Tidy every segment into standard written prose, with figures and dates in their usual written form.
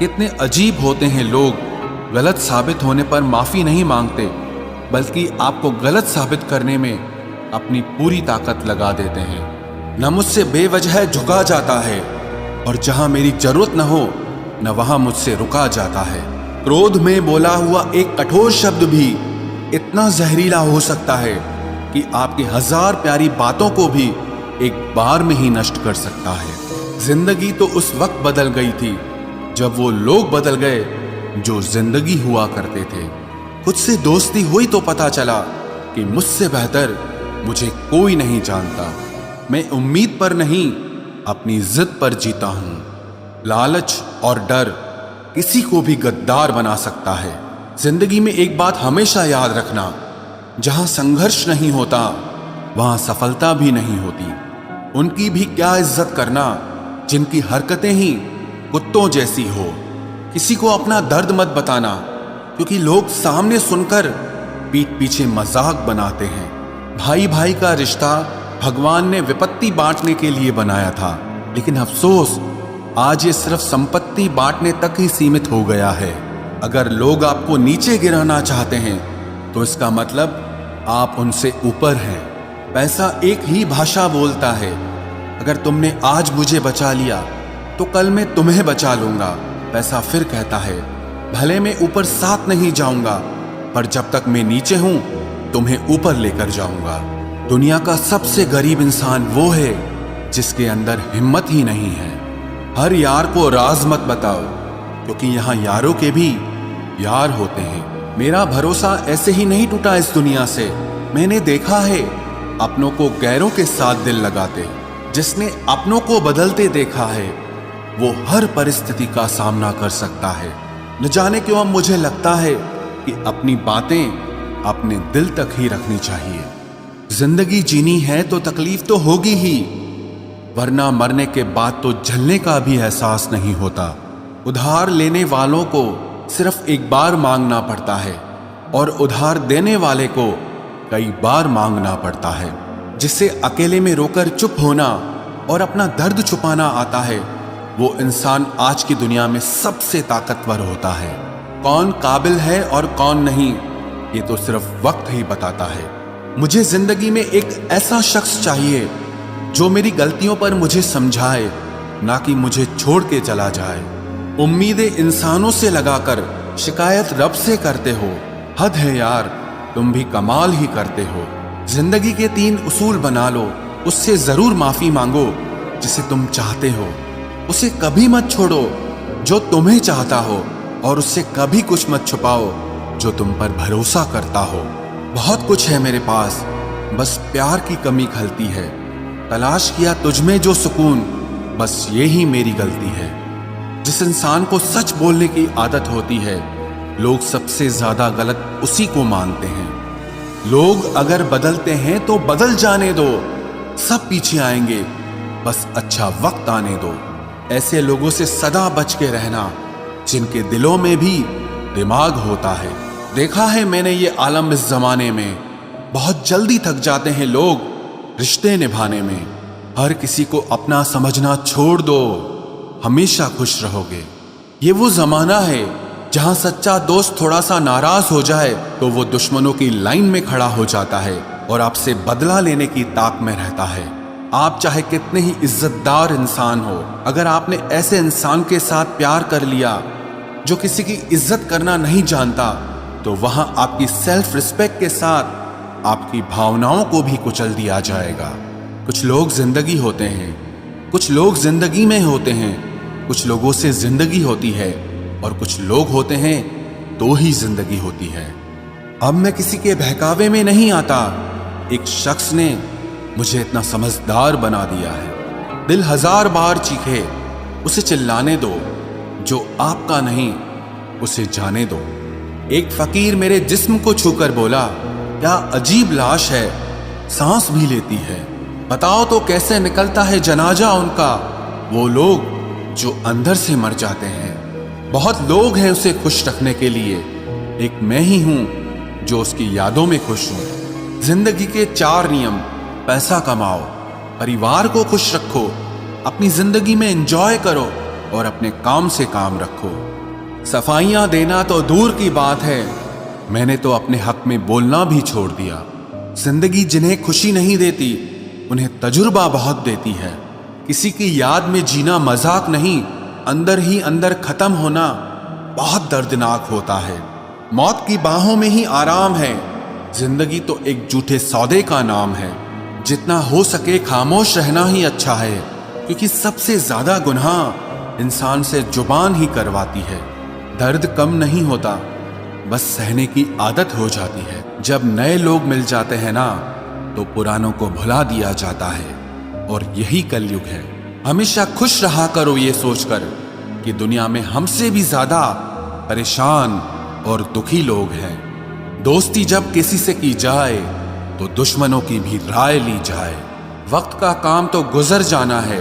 कितने अजीब होते हैं लोग। गलत साबित होने पर माफी नहीं मांगते, बल्कि आपको गलत साबित करने में अपनी पूरी ताकत लगा देते हैं। न मुझसे बेवजह झुका जाता है, और जहां मेरी जरूरत न हो न वहां मुझसे रुका जाता है। क्रोध में बोला हुआ एक कठोर शब्द भी इतना जहरीला हो सकता है कि आपकी 1000 प्यारी बातों को भी एक बार में ही नष्ट कर सकता है। जिंदगी तो उस वक्त बदल गई थी जब वो लोग बदल गए जो जिंदगी हुआ करते थे। खुद से दोस्ती हुई तो पता चला कि मुझसे बेहतर मुझे कोई नहीं जानता। मैं उम्मीद पर नहीं, अपनी जिद पर जीता हूं। लालच और डर किसी को भी गद्दार बना सकता है। जिंदगी में एक बात हमेशा याद रखना, जहां संघर्ष नहीं होता वहां सफलता भी नहीं होती। उनकी भी क्या इज्जत करना जिनकी हरकतें ही कुत्तों जैसी हो। किसी को अपना दर्द मत बताना, क्योंकि लोग सामने सुनकर पीठ पीछे मजाक बनाते हैं। भाई भाई का रिश्ता भगवान ने विपत्ति बांटने के लिए बनाया था, लेकिन अफसोस आज ये सिर्फ संपत्ति बांटने तक ही सीमित हो गया है। अगर लोग आपको नीचे गिराना चाहते हैं तो इसका मतलब आप उनसे ऊपर हैं। पैसा एक ही भाषा बोलता है। अगर तुमने आज मुझे बचा लिया तो कल मैं तुम्हें बचा लूंगा। पैसा फिर कहता है, भले मैं ऊपर साथ नहीं जाऊंगा, पर जब तक मैं नीचे हूं तुम्हें ऊपर लेकर जाऊंगा। दुनिया का सबसे गरीब इंसान वो है जिसके अंदर हिम्मत ही नहीं है। हर यार को राज मत बताओ, क्योंकि यहां यारों के भी यार होते हैं। मेरा भरोसा ऐसे ही नहीं टूटा इस दुनिया से। मैंने देखा है अपनों को गैरों के साथ दिल लगाते। जिसने अपनों को बदलते देखा है वो हर परिस्थिति का सामना कर सकता है। न जाने क्यों अब मुझे लगता है कि अपनी बातें अपने दिल तक ही रखनी चाहिए। जिंदगी जीनी है तो तकलीफ तो होगी ही, वरना मरने के बाद तो जलने का भी एहसास नहीं होता। उधार लेने वालों को सिर्फ एक बार मांगना पड़ता है, और उधार देने वाले को कई बार मांगना पड़ता है। जिसे अकेले में रोकर चुप होना और अपना दर्द छुपाना आता है, वो इंसान आज की दुनिया में सबसे ताकतवर होता है। कौन काबिल है और कौन नहीं, ये तो सिर्फ वक्त ही बताता है। मुझे जिंदगी में एक ऐसा शख्स चाहिए जो मेरी गलतियों पर मुझे समझाए, ना कि मुझे छोड़ के चला जाए। उम्मीदें इंसानों से लगाकर शिकायत रब से करते हो। हद है यार, तुम भी कमाल ही करते हो। जिंदगी के 3 उसूल बना लो। उससे जरूर माफी मांगो जिसे तुम चाहते हो। उसे कभी मत छोड़ो जो तुम्हें चाहता हो, और उससे कभी कुछ मत छुपाओ जो तुम पर भरोसा करता हो। बहुत कुछ है मेरे पास, बस प्यार की कमी खलती है। तलाश किया तुझमें जो सुकून, बस यही मेरी गलती है। जिस इंसान को सच बोलने की आदत होती है, लोग सबसे ज्यादा गलत उसी को मानते हैं। लोग अगर बदलते हैं तो बदल जाने दो, सब पीछे आएंगे, बस अच्छा वक्त आने दो। ऐसे लोगों से सदा बच के रहना जिनके दिलों में भी दिमाग होता है। देखा है मैंने ये आलम इस जमाने में, बहुत जल्दी थक जाते हैं लोग रिश्ते निभाने में। हर किसी को अपना समझना छोड़ दो, हमेशा खुश रहोगे। ये वो जमाना है जहां सच्चा दोस्त थोड़ा सा नाराज हो जाए तो वो दुश्मनों की लाइन में खड़ा हो जाता है और आपसे बदला लेने की ताक में रहता है। आप चाहे कितने ही इज्जतदार इंसान हो, अगर आपने ऐसे इंसान के साथ प्यार कर लिया जो किसी की इज्जत करना नहीं जानता, तो वहां आपकी सेल्फ रिस्पेक्ट के साथ आपकी भावनाओं को भी कुचल दिया जाएगा। कुछ लोग जिंदगी होते हैं, कुछ लोग जिंदगी में होते हैं, कुछ लोगों से जिंदगी होती है, और कुछ लोग होते हैं तो ही जिंदगी होती है। अब मैं किसी के बहकावे में नहीं आता। एक शख्स ने मुझे इतना समझदार बना दिया है। दिल 1000 बार चीखे, उसे चिल्लाने दो। जो आपका नहीं उसे जाने दो। एक फकीर मेरे जिस्म को छूकर बोला, क्या अजीब लाश है, सांस भी लेती है। बताओ तो कैसे निकलता है जनाजा उनका, वो लोग जो अंदर से मर जाते हैं। बहुत लोग हैं उसे खुश रखने के लिए, एक मैं ही हूं जो उसकी यादों में खुश हूं। जिंदगी के 4 नियम: पैसा कमाओ, परिवार को खुश रखो, अपनी जिंदगी में एंजॉय करो, और अपने काम से काम रखो। सफाइयां देना तो दूर की बात है, मैंने तो अपने हक में बोलना भी छोड़ दिया। जिंदगी जिन्हें खुशी नहीं देती उन्हें तजुर्बा बहुत देती है। किसी की याद में जीना मजाक नहीं, अंदर ही अंदर खत्म होना बहुत दर्दनाक होता है। मौत की बाहों में ही आराम है। जिंदगी तो एक झूठे सौदे का नाम है। जितना हो सके खामोश रहना ही अच्छा है, क्योंकि सबसे ज्यादा गुनाह इंसान से जुबान ही करवाती है। दर्द कम नहीं होता, बस सहने की आदत हो जाती है। जब नए लोग मिल जाते हैं ना, तो पुरानों को भुला दिया जाता है, और यही कलयुग है। हमेशा खुश रहा करो ये सोचकर कि दुनिया में हमसे भी ज्यादा परेशान और दुखी लोग हैं। दोस्ती जब किसी से की जाए तो दुश्मनों की भी राय ली जाए। वक्त का काम तो गुजर जाना है।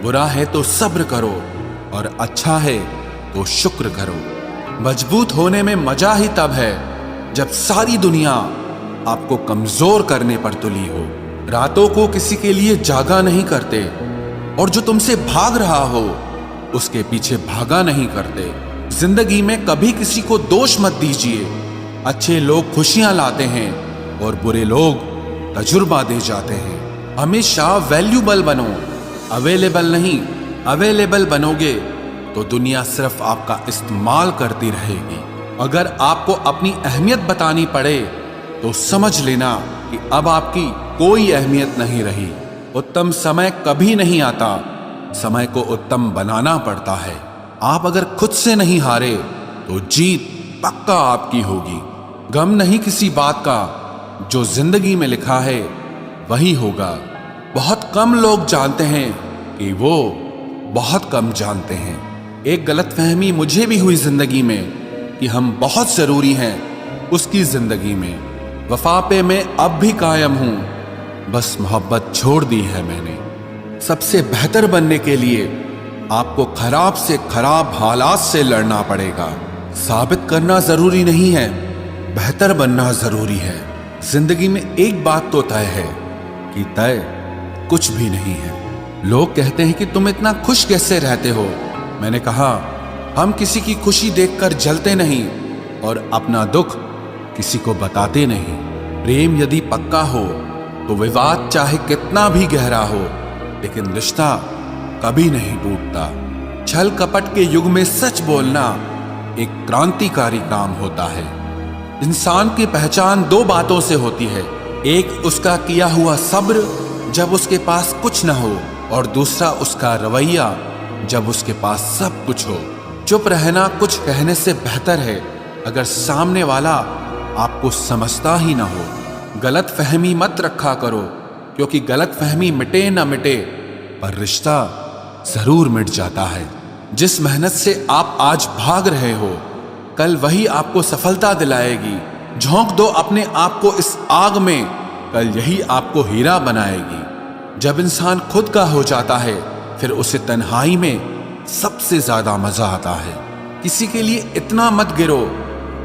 बुरा है तो सब्र करो, और अच्छा है तो शुक्र करो। मजबूत होने में मजा ही तब है जब सारी दुनिया आपको कमजोर करने पर तुली हो। रातों को किसी के लिए जागा नहीं करते, और जो तुमसे भाग रहा हो उसके पीछे भागा नहीं करते। जिंदगी में कभी किसी को दोष मत दीजिए। अच्छे लोग खुशियां लाते हैं और बुरे लोग तजुर्बा दे जाते हैं। हमेशा वैल्यूबल बनो, अवेलेबल नहीं। अवेलेबल बनोगे तो दुनिया सिर्फ आपका इस्तेमाल करती रहेगी। अगर आपको अपनी अहमियत बतानी पड़े तो समझ लेना कि अब आपकी कोई अहमियत नहीं रही। उत्तम समय कभी नहीं आता, समय को उत्तम बनाना पड़ता है। आप अगर खुद से नहीं हारे तो जीत पक्का आपकी होगी। गम नहीं किसी बात का, जो जिंदगी में लिखा है वही होगा। बहुत कम लोग जानते हैं कि वो बहुत कम जानते हैं। एक गलतफहमी मुझे भी हुई जिंदगी में कि हम बहुत जरूरी हैं उसकी जिंदगी में। वफा पे मैं अब भी कायम हूं, बस मोहब्बत छोड़ दी है मैंने। सबसे बेहतर बनने के लिए आपको खराब से खराब हालात से लड़ना पड़ेगा। साबित करना जरूरी नहीं है, बेहतर बनना जरूरी है। जिंदगी में एक बात तो तय है कि तय कुछ भी नहीं है। लोग कहते हैं कि तुम इतना खुश कैसे रहते हो। मैंने कहा, हम किसी की खुशी देखकर जलते नहीं और अपना दुख किसी को बताते नहीं। प्रेम यदि पक्का हो तो विवाद चाहे कितना भी गहरा हो, लेकिन रिश्ता कभी नहीं टूटता। छल कपट के युग में सच बोलना एक क्रांतिकारी काम होता है। इंसान की पहचान दो बातों से होती है। एक उसका किया हुआ सब्र जब उसके पास कुछ न हो, और दूसरा उसका रवैया जब उसके पास सब कुछ हो। चुप रहना कुछ कहने से बेहतर है अगर सामने वाला आपको समझता ही ना हो। गलत फहमी मत रखा करो, क्योंकि गलत फहमी मिटे ना मिटे पर रिश्ता जरूर मिट जाता है। जिस मेहनत से आप आज भाग रहे हो, कल वही आपको सफलता दिलाएगी। झोंक दो अपने आप को इस आग में, कल यही आपको हीरा बनाएगी। जब इंसान खुद का हो जाता है, फिर उसे तन्हाई में सबसे ज्यादा मजा आता है। किसी के लिए इतना मत गिरो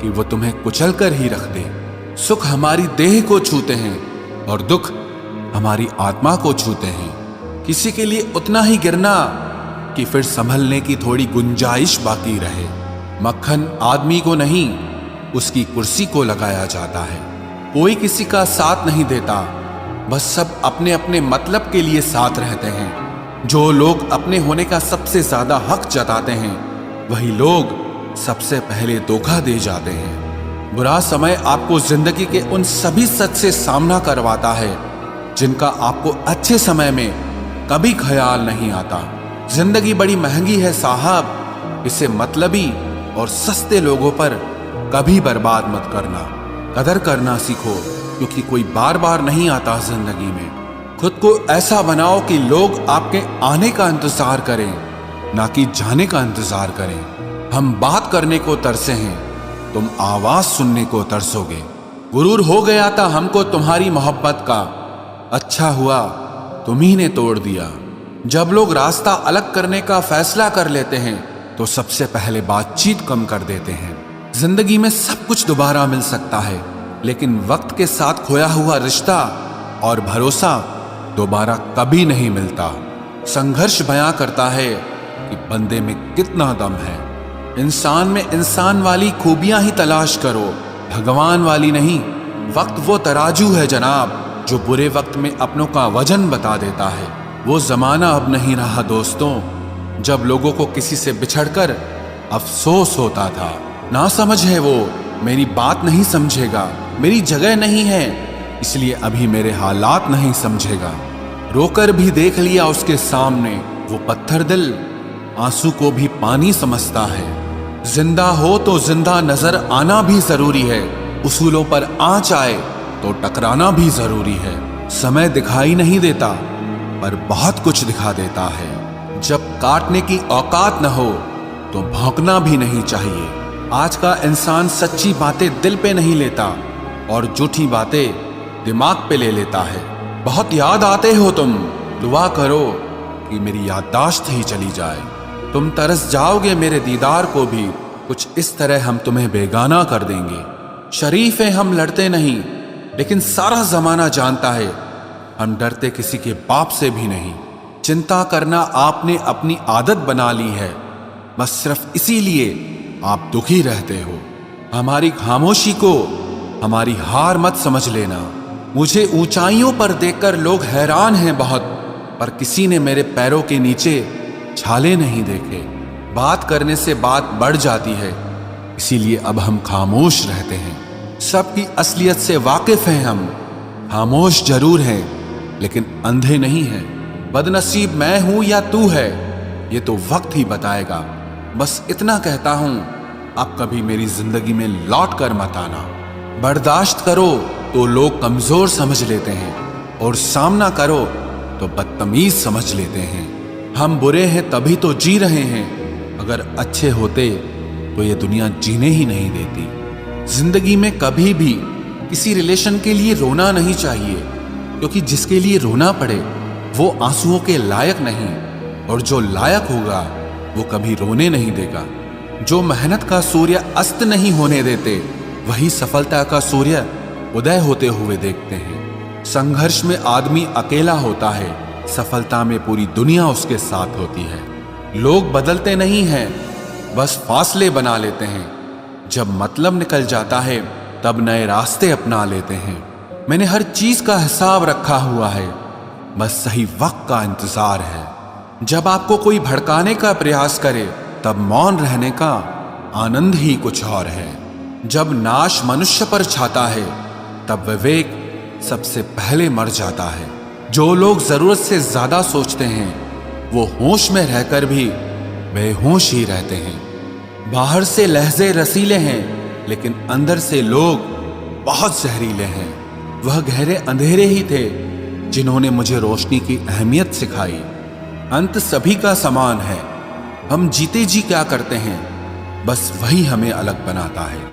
कि वो तुम्हें कुचल कर ही रख दे। सुख हमारी देह को छूते हैं और दुख हमारी आत्मा को छूते हैं। किसी के लिए उतना ही गिरना कि फिर संभलने की थोड़ी गुंजाइश बाकी रहे। मक्खन आदमी को नहीं, उसकी कुर्सी को लगाया जाता है। कोई किसी का साथ नहीं देता, बस सब अपने अपने मतलब के लिए साथ रहते हैं। जो लोग अपने होने का सबसे ज्यादा हक जताते हैं, वही लोग सबसे पहले धोखा दे जाते हैं। बुरा समय आपको जिंदगी के उन सभी सच से सामना करवाता है जिनका आपको अच्छे समय में कभी ख्याल नहीं आता। जिंदगी बड़ी महंगी है साहब, इसे मतलबी और सस्ते लोगों पर कभी बर्बाद मत करना। कदर करना सीखो, क्योंकि कोई बार बार नहीं आता जिंदगी में। खुद को ऐसा बनाओ कि लोग आपके आने का इंतजार करें, ना कि जाने का इंतजार करें। हम बात करने को तरसे हैं, तुम आवाज सुनने को तरसोगे। गुरूर हो गया था हमको तुम्हारी मोहब्बत का, अच्छा हुआ तुम्ही ने तोड़ दिया। जब लोग रास्ता अलग करने का फैसला कर लेते हैं, तो सबसे पहले बातचीत कम कर देते हैं। जिंदगी में सब कुछ दोबारा मिल सकता है, लेकिन वक्त के साथ खोया हुआ रिश्ता और भरोसा दोबारा कभी नहीं मिलता। संघर्ष बयां करता है कि बंदे में कितना दम है। इंसान में इंसान वाली खूबियां ही तलाश करो, भगवान वाली नहीं। वक्त वो तराजू है जनाब जो बुरे वक्त में अपनों का वजन बता देता है। वो जमाना अब नहीं रहा दोस्तों जब लोगों को किसी से बिछड़कर अफसोस होता था। ना समझ है वो, मेरी बात नहीं समझेगा, मेरी जगह नहीं है इसलिए अभी मेरे हालात नहीं समझेगा। रोकर भी देख लिया उसके सामने, वो पत्थर दिल आंसू को भी पानी समझता है। जिंदा हो तो जिंदा नजर आना भी जरूरी है, उसूलों पर आंच आए तो टकराना भी जरूरी है। समय दिखाई नहीं देता पर बहुत कुछ दिखा देता है। जब काटने की औकात न हो तो भौंकना भी नहीं चाहिए। आज का इंसान सच्ची बातें दिल पे नहीं लेता और झूठी बातें दिमाग पे ले लेता है। बहुत याद आते हो तुम, दुआ करो कि मेरी याददाश्त ही चली जाए। तुम तरस जाओगे मेरे दीदार को भी, कुछ इस तरह हम तुम्हें बेगाना कर देंगे। शरीफ हैं हम, लड़ते नहीं, लेकिन सारा जमाना जानता है हम डरते किसी के बाप से भी नहीं। चिंता करना आपने अपनी आदत बना ली है, बस सिर्फ इसीलिए आप दुखी रहते हो। हमारी खामोशी को हमारी हार मत समझ लेना। मुझे ऊंचाइयों पर देखकर लोग हैरान हैं बहुत, पर किसी ने मेरे पैरों के नीचे छाले नहीं देखे। बात करने से बात बढ़ जाती है, इसीलिए अब हम खामोश रहते हैं। सबकी असलियत से वाकिफ हैं हम, खामोश जरूर हैं लेकिन अंधे नहीं हैं। बदनसीब मैं हूं या तू है ये तो वक्त ही बताएगा। बस इतना कहता हूं, अब कभी मेरी जिंदगी में लौट कर मत आना। बर्दाश्त करो तो लोग कमजोर समझ लेते हैं और सामना करो तो बदतमीज समझ लेते हैं। हम बुरे हैं तभी तो जी रहे हैं, अगर अच्छे होते तो ये दुनिया जीने ही नहीं देती। जिंदगी में कभी भी किसी रिलेशन के लिए रोना नहीं चाहिए, क्योंकि जिसके लिए रोना पड़े वो आंसुओं के लायक नहीं, और जो लायक होगा वो कभी रोने नहीं देगा। जो मेहनत का सूर्य अस्त नहीं होने देते वही सफलता का सूर्य उदय होते हुए देखते हैं। संघर्ष में आदमी अकेला होता है, सफलता में पूरी दुनिया उसके साथ होती है। लोग बदलते नहीं हैं, बस फासले बना लेते हैं। जब मतलब निकल जाता है तब नए रास्ते अपना लेते हैं। मैंने हर चीज का हिसाब रखा हुआ है, बस सही वक्त का इंतजार है। जब आपको कोई भड़काने का प्रयास करे तब मौन रहने का आनंद ही कुछ और है। जब नाश मनुष्य पर छाता है तब विवेक सबसे पहले मर जाता है। जो लोग जरूरत से ज्यादा सोचते हैं वो होश में रहकर भी बेहोश ही रहते हैं। बाहर से लहजे रसीले हैं लेकिन अंदर से लोग बहुत जहरीले हैं। वह गहरे अंधेरे ही थे जिन्होंने मुझे रोशनी की अहमियत सिखाई। अंत सभी का समान है, हम जीते जी क्या करते हैं बस वही हमें अलग बनाता है।